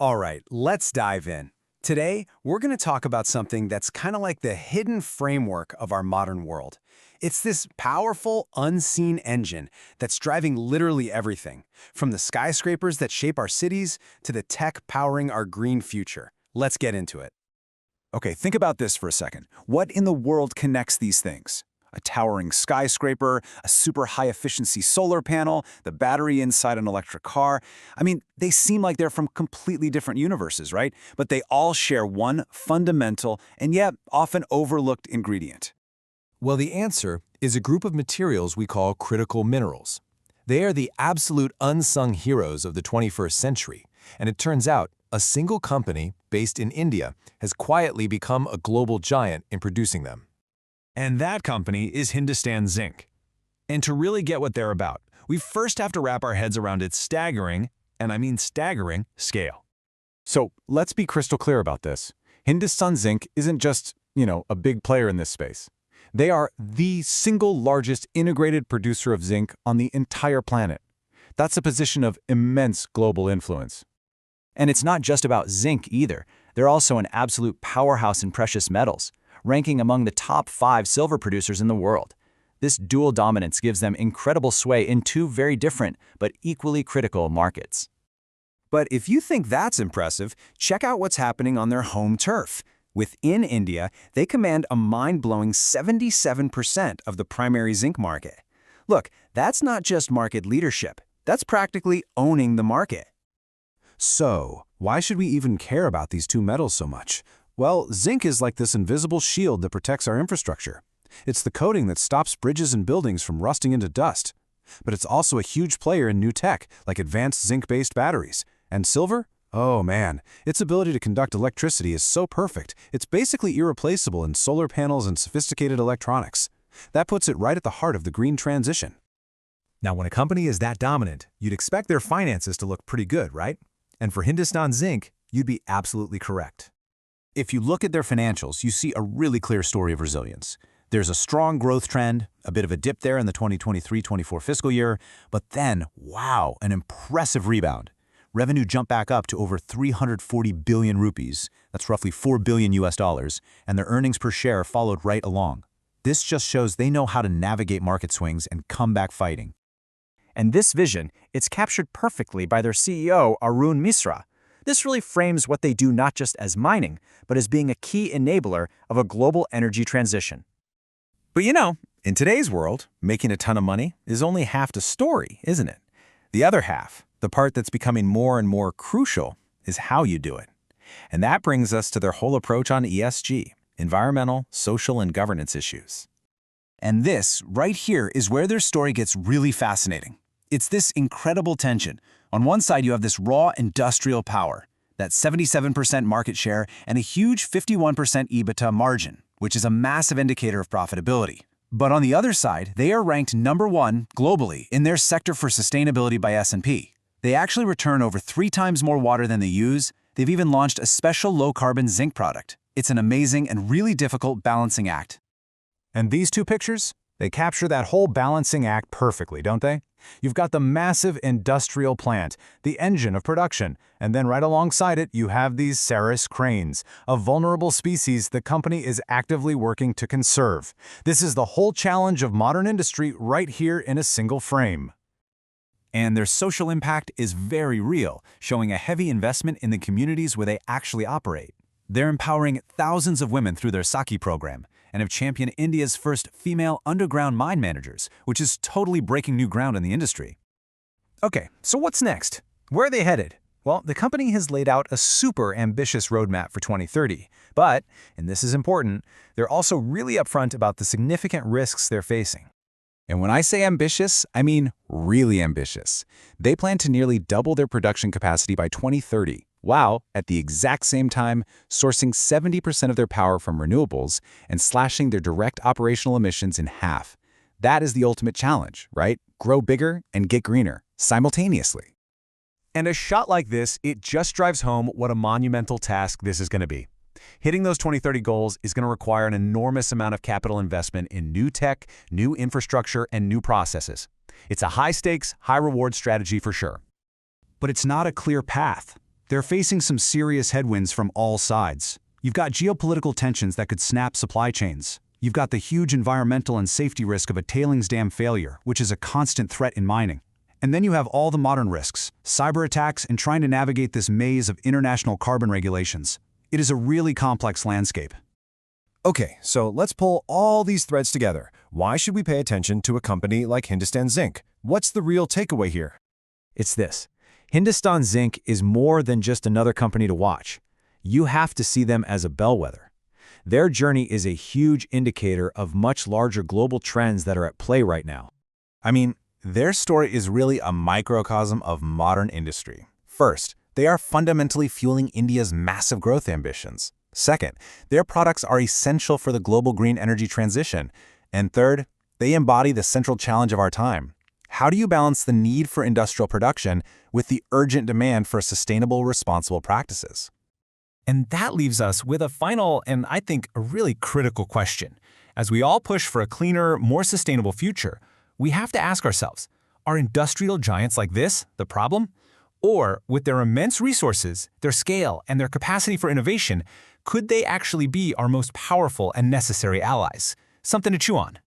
All right, let's dive in. Today, we're going to talk about something that's kind of like the hidden framework of our modern world. It's this powerful, unseen engine that's driving literally everything, from the skyscrapers that shape our cities to the tech powering our green future. Let's get into it. Okay, think about this for a second. What in the world connects these things? A towering skyscraper, a super high-efficiency solar panel, the battery inside an electric car. I mean, they seem like they're from completely different universes, right? But they all share one fundamental and yet often overlooked ingredient. Well, the answer is a group of materials we call critical minerals. They are the absolute unsung heroes of the 21st century, and it turns out a single company based in India has quietly become a global giant in producing them. And that company is Hindustan Zinc. And to really get what they're about, we first have to wrap our heads around its staggering, and I mean staggering, scale. So let's be crystal clear about this. Hindustan Zinc isn't just, a big player in this space. They are the single largest integrated producer of zinc on the entire planet. That's a position of immense global influence. And it's not just about zinc either. They're also an absolute powerhouse in precious metals, ranking among the top 5 silver producers in the world. This dual dominance gives them incredible sway in 2 very different but equally critical markets. But if you think that's impressive, check out what's happening on their home turf. Within India, they command a mind-blowing 77% of the primary zinc market. Look, that's not just market leadership. That's practically owning the market. So, why should we even care about these two metals so much? Well, zinc is like this invisible shield that protects our infrastructure. It's the coating that stops bridges and buildings from rusting into dust. But it's also a huge player in new tech, like advanced zinc-based batteries. And silver? Oh man, its ability to conduct electricity is so perfect, it's basically irreplaceable in solar panels and sophisticated electronics. That puts it right at the heart of the green transition. Now, when a company is that dominant, you'd expect their finances to look pretty good, right? And for Hindustan Zinc, you'd be absolutely correct. If you look at their financials, you see a really clear story of resilience. There's a strong growth trend, a bit of a dip there in the 2023-24 fiscal year, but then, wow, an impressive rebound. Revenue jumped back up to over 340 billion rupees, that's roughly $4 billion US dollars, and their earnings per share followed right along. This just shows they know how to navigate market swings and come back fighting. And this vision, it's captured perfectly by their CEO, Arun Misra. This really frames what they do not just as mining, but as being a key enabler of a global energy transition. But in today's world, making a ton of money is only half the story, isn't it? The other half, the part that's becoming more and more crucial, is how you do it. And that brings us to their whole approach on ESG, environmental, social, and governance issues. And this, right here, is where their story gets really fascinating. It's this incredible tension. On one side, you have this raw industrial power, that 77% market share, and a huge 51% EBITDA margin, which is a massive indicator of profitability. But on the other side, they are ranked #1 globally in their sector for sustainability by S&P. They actually return over 3 times more water than they use. They've even launched a special low-carbon zinc product. It's an amazing and really difficult balancing act. And these two pictures, they capture that whole balancing act perfectly, don't they? You've got the massive industrial plant, the engine of production, and then right alongside it, you have these Ceres cranes, a vulnerable species the company is actively working to conserve. This is the whole challenge of modern industry right here in a single frame. And their social impact is very real, showing a heavy investment in the communities where they actually operate. They're empowering thousands of women through their Saki program and have championed India's first female underground mine managers, which is totally breaking new ground in the industry. Okay, so what's next? Where are they headed? Well, the company has laid out a super ambitious roadmap for 2030, but, and this is important, they're also really upfront about the significant risks they're facing. And when I say ambitious, I mean really ambitious. They plan to nearly double their production capacity by 2030, while, at the exact same time, sourcing 70% of their power from renewables and slashing their direct operational emissions in half. That is the ultimate challenge, right? Grow bigger and get greener, simultaneously. And a shot like this, it just drives home what a monumental task this is going to be. Hitting those 2030 goals is going to require an enormous amount of capital investment in new tech, new infrastructure, and new processes. It's a high-stakes, high-reward strategy for sure. But it's not a clear path. They're facing some serious headwinds from all sides. You've got geopolitical tensions that could snap supply chains. You've got the huge environmental and safety risk of a tailings dam failure, which is a constant threat in mining. And then you have all the modern risks, cyber attacks, and trying to navigate this maze of international carbon regulations. It is a really complex landscape. Okay, so let's pull all these threads together. Why should we pay attention to a company like Hindustan Zinc? What's the real takeaway here? It's this. Hindustan Zinc is more than just another company to watch. You have to see them as a bellwether. Their journey is a huge indicator of much larger global trends that are at play right now. I mean, their story is really a microcosm of modern industry. First, they are fundamentally fueling India's massive growth ambitions. Second, their products are essential for the global green energy transition. And third, they embody the central challenge of our time. How do you balance the need for industrial production with the urgent demand for sustainable, responsible practices? And that leaves us with a final and I think a really critical question. As we all push for a cleaner, more sustainable future, we have to ask ourselves, are industrial giants like this the problem? Or, with their immense resources, their scale, and their capacity for innovation, could they actually be our most powerful and necessary allies? Something to chew on.